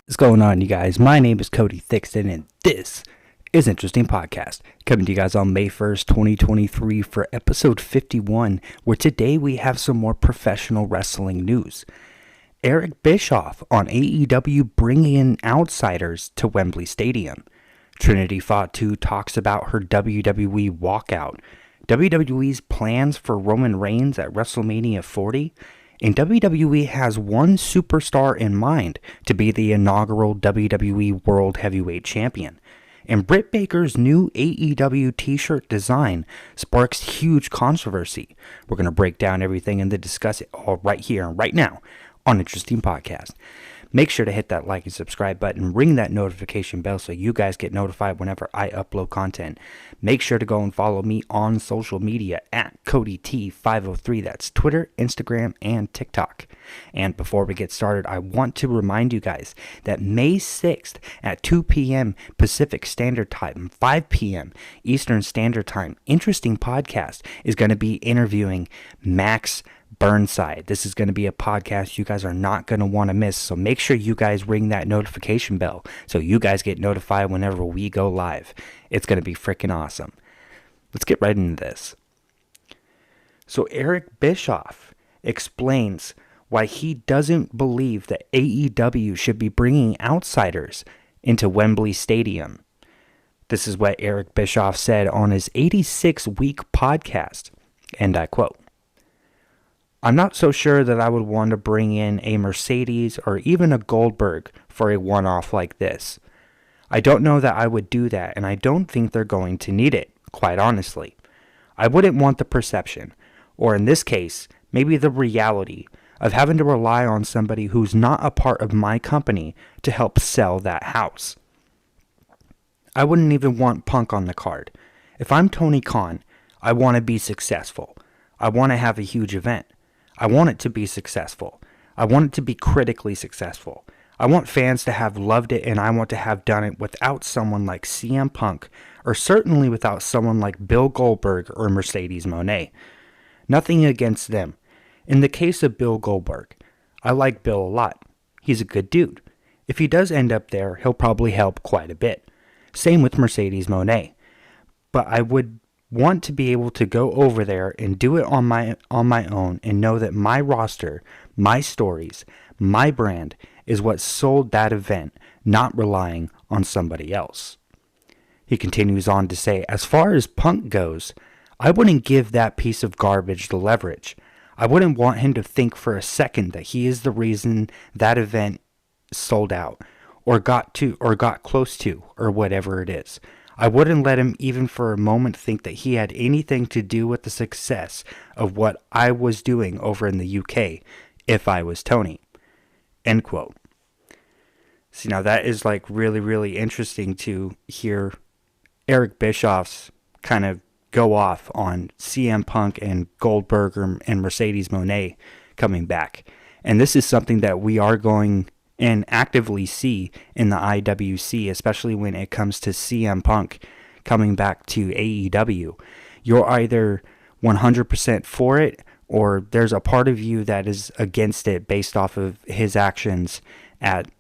What's going on, you guys? My name is Cody Thixton, and this is Interesting Podcast, coming to you guys on May 1st, 2023 for episode 51, where today we have some more professional wrestling news. Eric Bischoff on AEW bringing in outsiders to Wembley Stadium. Trinity Fatu talks about her WWE walkout. WWE's plans for Roman Reigns at WrestleMania 40. And WWE has one superstar in mind to be the inaugural WWE World Heavyweight Champion. And Britt Baker's new AEW t-shirt design sparks huge controversy. We're going to break down everything and then discuss it all right here and right now on Interesting Podcast. Make sure to hit that like and subscribe button, ring that notification bell so you guys get notified whenever I upload content. Make sure to go and follow me on social media at CodyT503. That's Twitter, Instagram, and TikTok. And before we get started, I want to remind you guys that May 6th at 2 p.m. Pacific Standard Time, 5 p.m. Eastern Standard Time, Interesting Podcast is going to be interviewing Max Burnside. This is going to be a podcast you guys are not going to want to miss, so make sure you guys ring that notification bell so you guys get notified whenever we go live. It's going to be freaking awesome. Let's get right into this. So Eric Bischoff explains why he doesn't believe that AEW should be bringing outsiders into Wembley Stadium. This is what Eric Bischoff said on his 86-week podcast, and I quote, "I'm not so sure that I would want to bring in a Mercedes or even a Goldberg for a one-off like this. I don't know that I would do that, and I don't think they're going to need it, quite honestly. I wouldn't want the perception, or in this case, maybe the reality, of having to rely on somebody who's not a part of my company to help sell that house. I wouldn't even want Punk on the card. If I'm Tony Khan, I want to be successful. I want to have a huge event. I want it to be successful. I want it to be critically successful. I want fans to have loved it, and I want to have done it without someone like CM Punk, or certainly without someone like Bill Goldberg or Mercedes Moné. Nothing against them. In the case of Bill Goldberg, I like Bill a lot. He's a good dude. If he does end up there, he'll probably help quite a bit. Same with Mercedes Moné. But I would want to be able to go over there and do it on my own and know that my roster, my stories, my brand is what sold that event, not relying on somebody else." He continues on to say, "As far as Punk goes, I wouldn't give that piece of garbage the leverage. I wouldn't want him to think for a second that he is the reason that event sold out or got close to, or whatever it is. I wouldn't let him even for a moment think that he had anything to do with the success of what I was doing over in the UK if I was Tony." End quote. See, now that is like really, really interesting to hear Eric Bischoff's kind of go off on CM Punk and Goldberg and Mercedes Moné coming back. And this is something that we are going and actively see in the IWC, especially when it comes to CM Punk coming back to AEW. You're either 100% for it, or there's a part of you that is against it based off of his actions at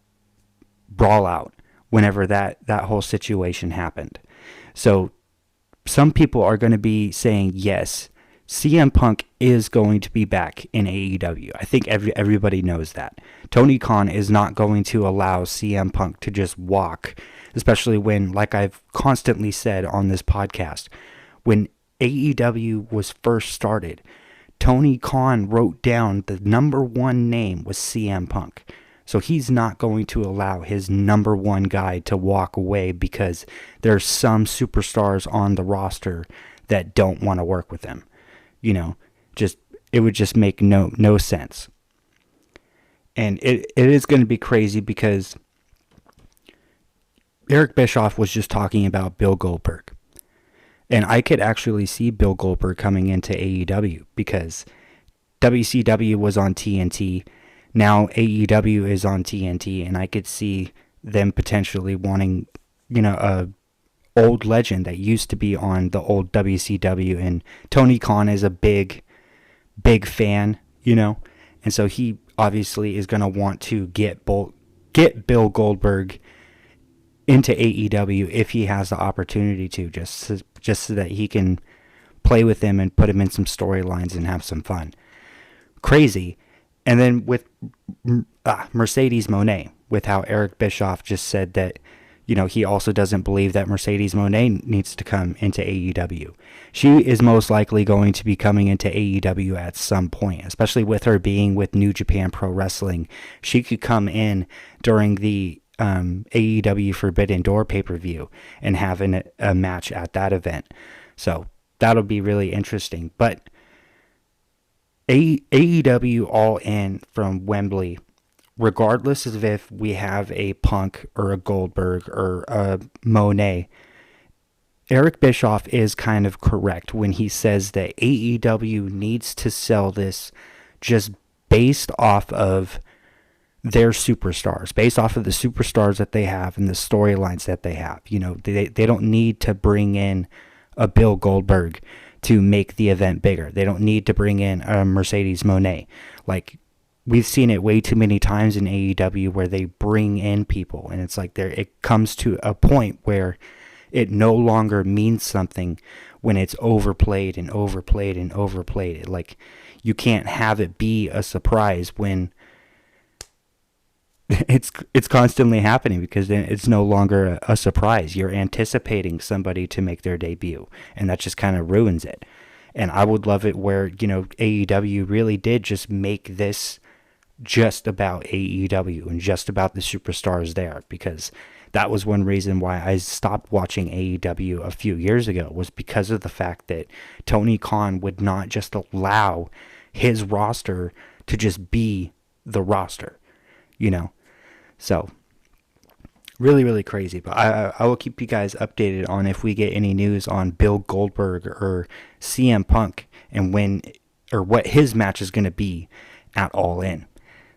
Brawlout whenever that whole situation happened. So some people are going to be saying, yes, CM Punk is going to be back in AEW. I think everybody knows that. Tony Khan is not going to allow CM Punk to just walk, especially when, like I've constantly said on this podcast, when AEW was first started, Tony Khan wrote down the number one name was CM Punk. So he's not going to allow his number one guy to walk away because there's some superstars on the roster that don't want to work with him. You know, it would just make no sense. And it is going to be crazy because Eric Bischoff was just talking about Bill Goldberg. And I could actually see Bill Goldberg coming into AEW because WCW was on TNT. Now AEW is on TNT, and I could see them potentially wanting, a old legend that used to be on the old WCW, and Tony Khan is a big fan, and so he obviously is going to want to get get Bill Goldberg into AEW if he has the opportunity to, just so that he can play with him and put him in some storylines and have some fun. Crazy. And then with Mercedes Moné, with how Eric Bischoff just said that, he also doesn't believe that Mercedes Moné needs to come into AEW. She is most likely going to be coming into AEW at some point, especially with her being with New Japan Pro Wrestling. She could come in during the AEW Forbidden Door pay-per-view and have a match at that event. So that'll be really interesting. But AEW All In from Wembley, regardless of if we have a Punk or a Goldberg or a Monet, Eric Bischoff is kind of correct when he says that AEW needs to sell this just based off of their superstars, based off of the superstars that they have and the storylines that they have. They don't need to bring in a Bill Goldberg to make the event bigger. They don't need to bring in a Mercedes Moné. Like, we've seen it way too many times in AEW where they bring in people, and it's like it comes to a point where it no longer means something when it's overplayed and overplayed and overplayed. Like, you can't have it be a surprise when it's constantly happening, because then it's no longer a surprise. You're anticipating somebody to make their debut, and that just kind of ruins it. And I would love it where, AEW really did just make this just about AEW and just about the superstars there, because that was one reason why I stopped watching AEW a few years ago, was because of the fact that Tony Khan would not just allow his roster to just be the roster, So, really, really crazy. But I will keep you guys updated on if we get any news on Bill Goldberg or CM Punk and when or what his match is going to be at All In.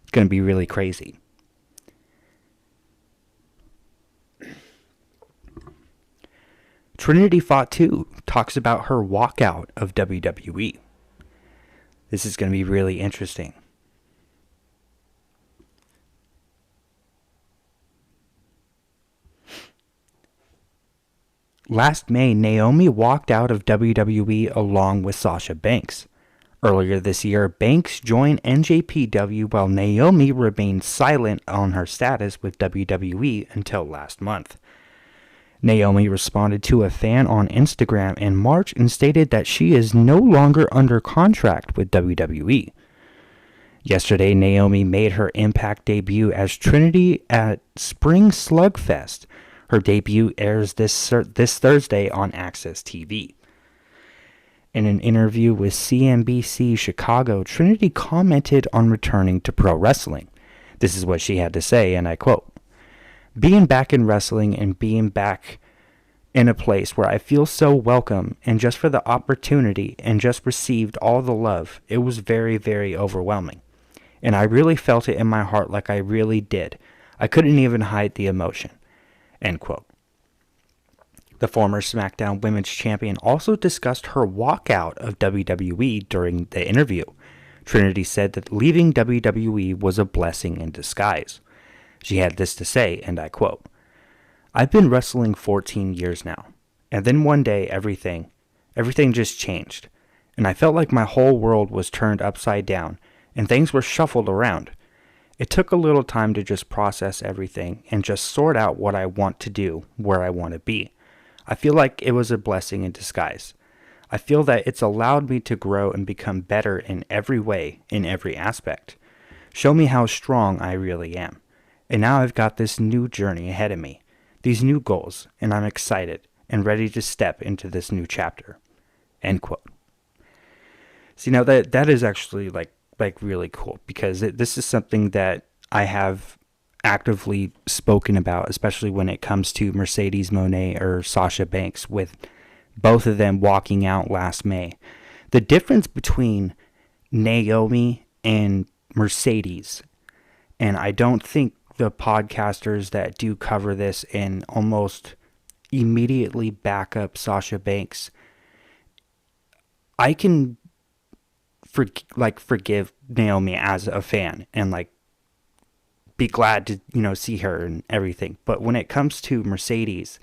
It's going to be really crazy. Trinity Fatu talks about her walkout of WWE. This is going to be really interesting. Last May, Naomi walked out of WWE along with Sasha Banks. Earlier this year, Banks joined NJPW while Naomi remained silent on her status with WWE until last month. Naomi responded to a fan on Instagram in March and stated that she is no longer under contract with WWE. Yesterday, Naomi made her Impact debut as Trinity at Spring Slugfest. Her debut airs this Thursday on Access TV. In an interview with CNBC Chicago, Trinity commented on returning to pro wrestling. This is what she had to say, and I quote, "Being back in wrestling and being back in a place where I feel so welcome, and just for the opportunity and just received all the love, it was very, very overwhelming. And I really felt it in my heart, like I really did. I couldn't even hide the emotion." End quote. The former SmackDown Women's Champion also discussed her walkout of WWE during the interview. Trinity said that leaving WWE was a blessing in disguise. She had this to say, and I quote, "I've been wrestling 14 years now, and then one day everything just changed, and I felt like my whole world was turned upside down, and things were shuffled around. It took a little time to just process everything and just sort out what I want to do, where I want to be. I feel like it was a blessing in disguise. I feel that it's allowed me to grow and become better in every way, in every aspect. Show me how strong I really am. And now I've got this new journey ahead of me, these new goals, and I'm excited and ready to step into this new chapter." End quote. See, now that is actually like really cool, because this is something that I have actively spoken about, especially when it comes to Mercedes Moné or Sasha Banks, with both of them walking out last May. The difference between Naomi and Mercedes, and I don't think the podcasters that do cover this and almost immediately back up Sasha Banks, I can forgive Naomi as a fan and be glad to, see her and everything. But when it comes to Mercedes,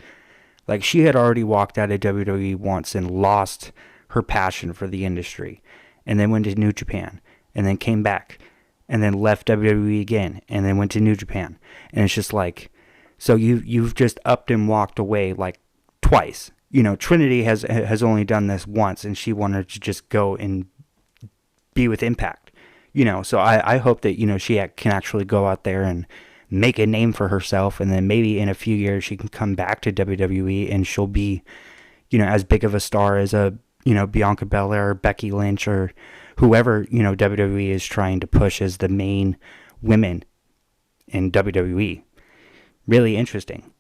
like, she had already walked out of WWE once and lost her passion for the industry, and then went to New Japan, and then came back, and then left WWE again, and then went to New Japan. And it's just like, so you've just upped and walked away like twice. Trinity has only done this once, and she wanted to just go and be with Impact. So I hope that, she can actually go out there and make a name for herself, and then maybe in a few years she can come back to WWE and she'll be, as big of a star as a, Bianca Belair or Becky Lynch or whoever, WWE is trying to push as the main women in WWE. Really interesting.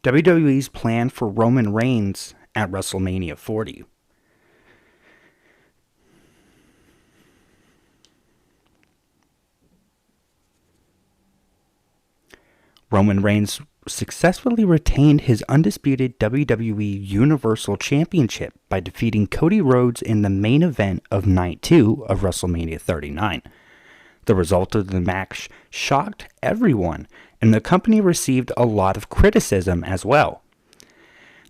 WWE's plan for Roman Reigns at WrestleMania 40. Roman Reigns successfully retained his undisputed WWE Universal Championship by defeating Cody Rhodes in the main event of Night 2 of WrestleMania 39. The result of the match shocked everyone, and the company received a lot of criticism as well.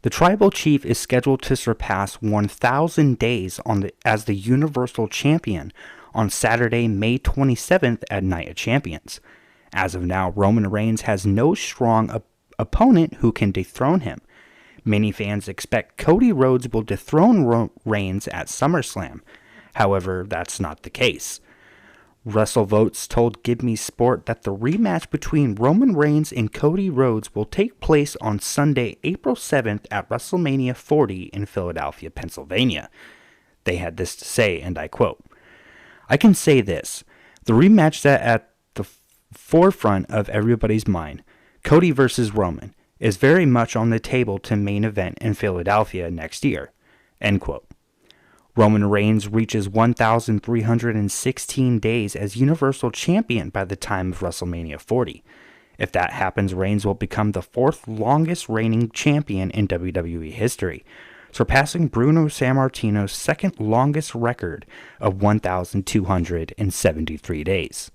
The Tribal Chief is scheduled to surpass 1,000 days as the Universal Champion on Saturday, May 27th at Night of Champions. As of now, Roman Reigns has no strong opponent who can dethrone him. Many fans expect Cody Rhodes will dethrone Reigns at SummerSlam. However, that's not the case. WrestleVotes told Give Me Sport that the rematch between Roman Reigns and Cody Rhodes will take place on Sunday, April 7th at WrestleMania 40 in Philadelphia, Pennsylvania. They had this to say, and I quote, "I can say this. The rematch that at the forefront of everybody's mind, Cody versus Roman, is very much on the table to main event in Philadelphia next year." End quote. Roman Reigns reaches 1,316 days as Universal Champion by the time of WrestleMania 40. If that happens, Reigns will become the fourth longest reigning champion in WWE history, surpassing Bruno Sammartino's second longest record of 1,273 days.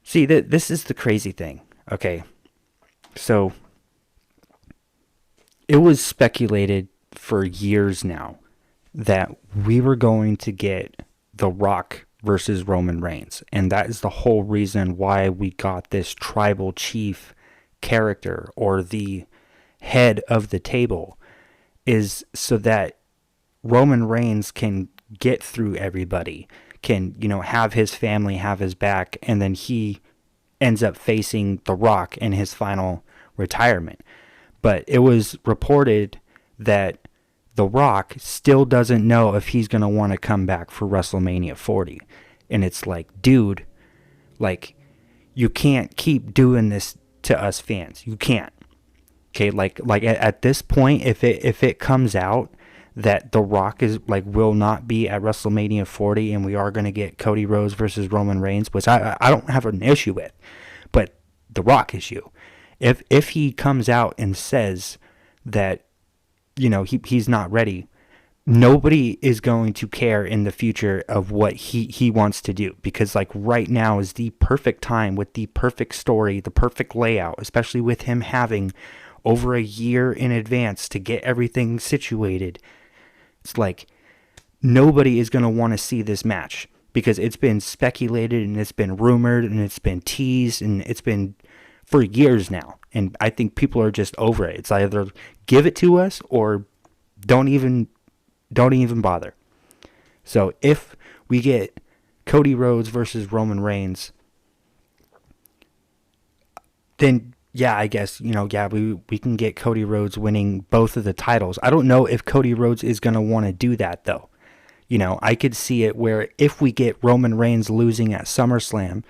See, this is the crazy thing, okay? So, it was speculated for years now that we were going to get The Rock versus Roman Reigns, and that is the whole reason why we got this Tribal Chief character, or the head of the table, is so that Roman Reigns can get through everybody, can, have his family have his back, and then he ends up facing The Rock in his final retirement. But it was reported that The Rock still doesn't know if he's going to want to come back for WrestleMania 40. And it's like, dude, like, you can't keep doing this to us fans. You can't. Okay, like at this point, if it comes out that The Rock will not be at WrestleMania 40 and we are going to get Cody Rhodes versus Roman Reigns, which I don't have an issue with, but The Rock issue. If he comes out and says that, he's not ready, nobody is going to care in the future of what he wants to do, because right now is the perfect time with the perfect story, the perfect layout, especially with him having over a year in advance to get everything situated. It's like nobody is going to want to see this match because it's been speculated and it's been rumored and it's been teased and it's been for years now. And I think people are just over it. It's either give it to us or don't even bother. So if we get Cody Rhodes versus Roman Reigns, then yeah, I guess, we can get Cody Rhodes winning both of the titles. I don't know if Cody Rhodes is going to want to do that, though. I could see it where if we get Roman Reigns losing at SummerSlam,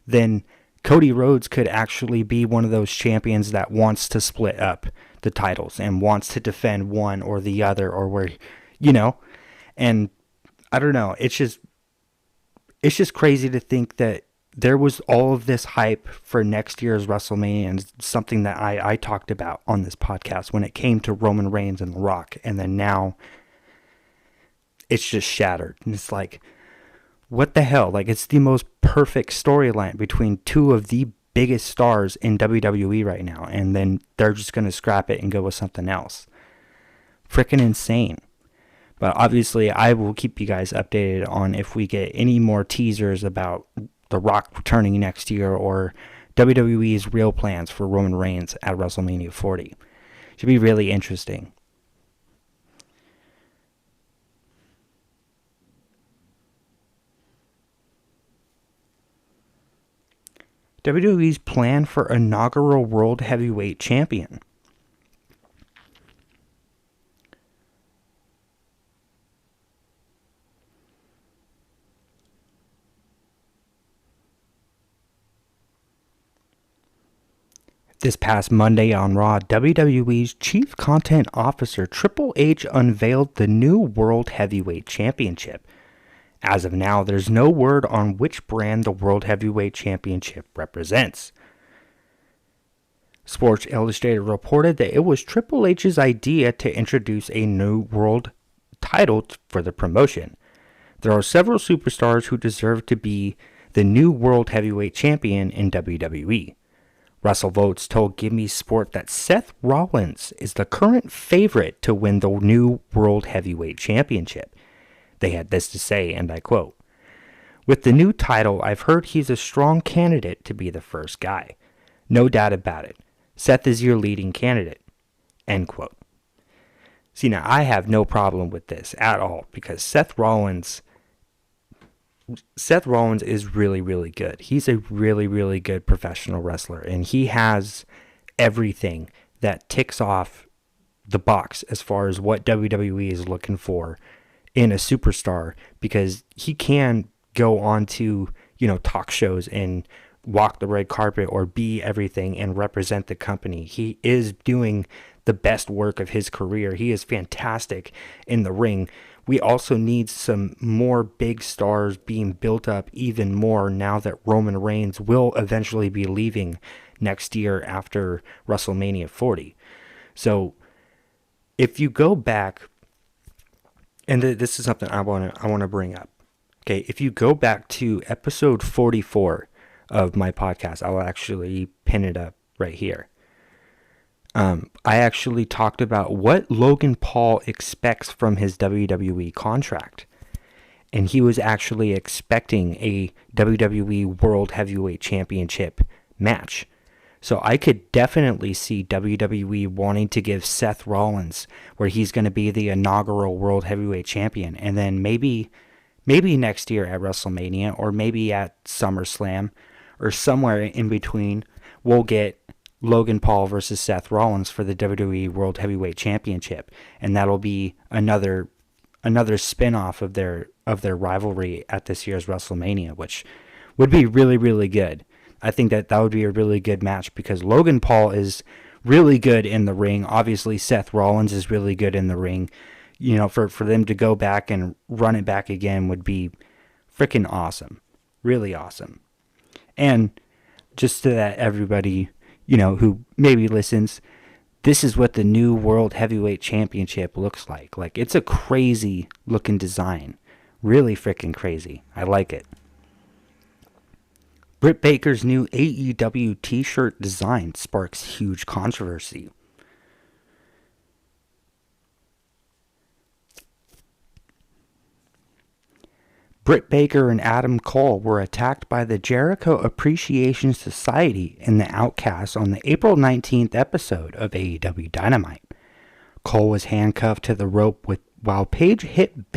then Cody Rhodes could actually be one of those champions that wants to split up the titles and wants to defend one or the other, or where, and I don't know. It's just crazy to think that there was all of this hype for next year's WrestleMania, and something that I talked about on this podcast when it came to Roman Reigns and The Rock, and then now it's just shattered. And it's like, What the hell? Like, it's the most perfect storyline between two of the biggest stars in WWE right now, and then they're just going to scrap it and go with something else. Freaking insane. But obviously, I will keep you guys updated on if we get any more teasers about The Rock returning next year or WWE's real plans for Roman Reigns at WrestleMania 40. Should be really interesting. WWE's plan for inaugural World Heavyweight Champion. This past Monday on Raw, WWE's Chief Content Officer Triple H unveiled the new World Heavyweight Championship. As of now, there's no word on which brand the World Heavyweight Championship represents. Sports Illustrated reported that it was Triple H's idea to introduce a new world title for the promotion. There are several superstars who deserve to be the new World Heavyweight Champion in WWE. WrestleVotes told Gimme Sport that Seth Rollins is the current favorite to win the new World Heavyweight Championship. They had this to say, and I quote, "With the new title, I've heard he's a strong candidate to be the first guy. No doubt about it. Seth is your leading candidate." End quote. See, now I have no problem with this at all because Seth Rollins is really, really good. He's a really, really good professional wrestler, and he has everything that ticks off the box as far as what WWE is looking for in a superstar, because he can go on to, talk shows and walk the red carpet or be everything and represent the company. He is doing the best work of his career. He is fantastic in the ring. We also need some more big stars being built up even more now that Roman Reigns will eventually be leaving next year after WrestleMania 40. So if you go back, and this is something I want to bring up. Okay, if you go back to episode 44 of my podcast, I'll actually pin it up right here. I actually talked about what Logan Paul expects from his WWE contract. And he was actually expecting a WWE World Heavyweight Championship match. So I could definitely see WWE wanting to give Seth Rollins, where he's going to be the inaugural World Heavyweight Champion. And then maybe next year at WrestleMania, or maybe at SummerSlam, or somewhere in between, we'll get Logan Paul versus Seth Rollins for the WWE World Heavyweight Championship, and that'll be another spin-off of their rivalry at this year's WrestleMania, which would be really, really good. I think that would be a really good match because Logan Paul is really good in the ring. Obviously, Seth Rollins is really good in the ring. For them to go back and run it back again would be freaking awesome. Really awesome. And just so that everybody, who maybe listens, this is what the new World Heavyweight Championship looks like. Like, it's a crazy looking design. Really freaking crazy. I like it. Britt Baker's new AEW t-shirt design sparks huge controversy. Britt Baker and Adam Cole were attacked by the Jericho Appreciation Society and the Outcasts on the April 19th episode of AEW Dynamite. Cole was handcuffed to the rope while Paige hit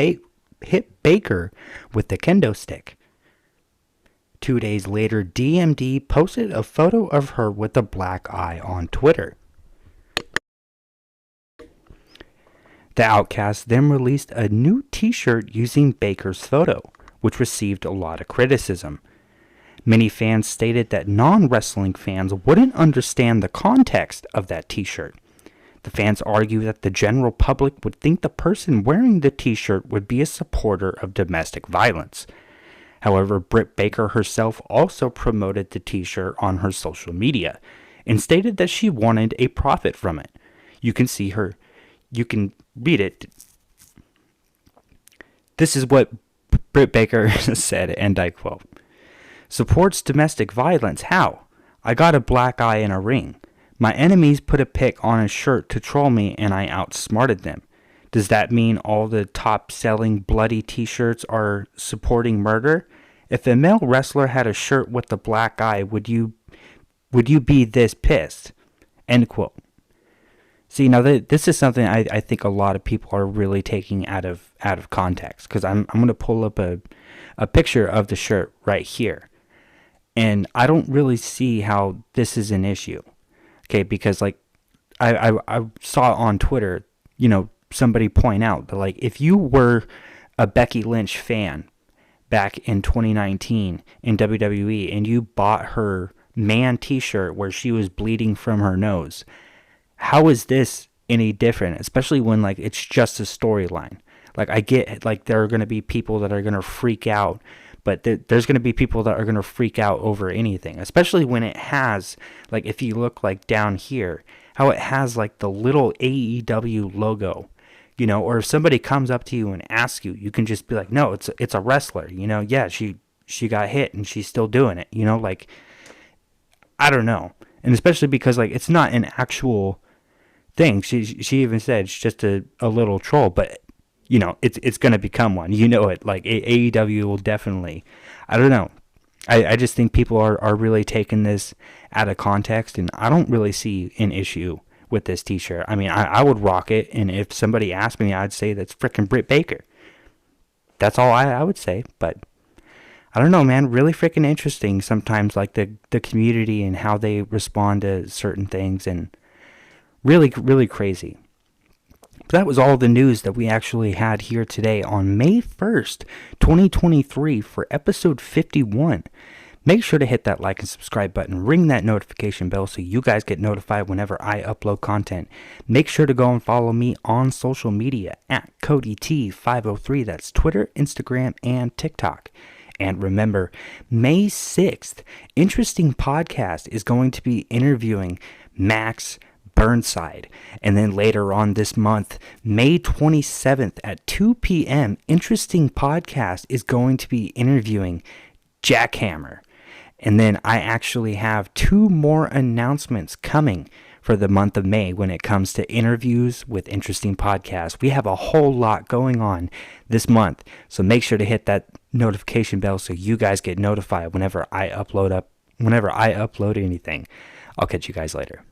Baker with the kendo stick. 2 days later, DMD posted a photo of her with a black eye on Twitter. The Outcasts then released a new t-shirt using Baker's photo, which received a lot of criticism. Many fans stated that non-wrestling fans wouldn't understand the context of that t-shirt. The fans argue that the general public would think the person wearing the t-shirt would be a supporter of domestic violence. However, Britt Baker herself also promoted the t-shirt on her social media and stated that she wanted a profit from it. You can read it. This is what Britt Baker said, and I quote, "Supports domestic violence? How? I got a black eye and a ring. My enemies put a pic on a shirt to troll me and I outsmarted them. Does that mean all the top-selling bloody t-shirts are supporting murder? If a male wrestler had a shirt with the black eye, would you be this pissed?" End quote. See, now this is something I think a lot of people are really taking out of context, because I'm going to pull up a picture of the shirt right here. And I don't really see how this is an issue. Okay, because like I saw on Twitter, somebody point out that, like, if you were a Becky Lynch fan back in 2019 in WWE and you bought her man t-shirt where she was bleeding from her nose, how is this any different? Especially when, like, it's just a storyline. Like, I get, like, there are going to be people that are going to freak out, but there's going to be people that are going to freak out over anything, especially when it has, like, if you look, like, down here, how it has, like, the little AEW logo, or if somebody comes up to you and asks you, you can just be like, no, it's a wrestler, yeah, she got hit and she's still doing it, like, I don't know. And especially because, like, it's not an actual thing. She even said it's just a little troll, but it's going to become one. It. Like, AEW will definitely. I don't know. I just think people are really taking this out of context, and I don't really see an issue with this t-shirt. I mean, I would rock it, and if somebody asked me, I'd say that's frickin' Britt Baker. That's all I would say, but I don't know, man. Really freaking interesting sometimes, like the community and how they respond to certain things, and really, really crazy. But that was all the news that we actually had here today on May 1st, 2023 for episode 51. Make sure to hit that like and subscribe button, ring that notification bell so you guys get notified whenever I upload content. Make sure to go and follow me on social media at CodyT503. That's Twitter, Instagram, and TikTok. And remember, May 6th, Interesting Podcast is going to be interviewing Max Burnside. And then later on this month, May 27th at 2 p.m., Interesting Podcast is going to be interviewing Jackhammer. And then I actually have 2 more announcements coming for the month of May when it comes to interviews with Interesting Podcasts. We have a whole lot going on this month, so make sure to hit that notification bell so you guys get notified whenever I upload anything. I'll catch you guys later.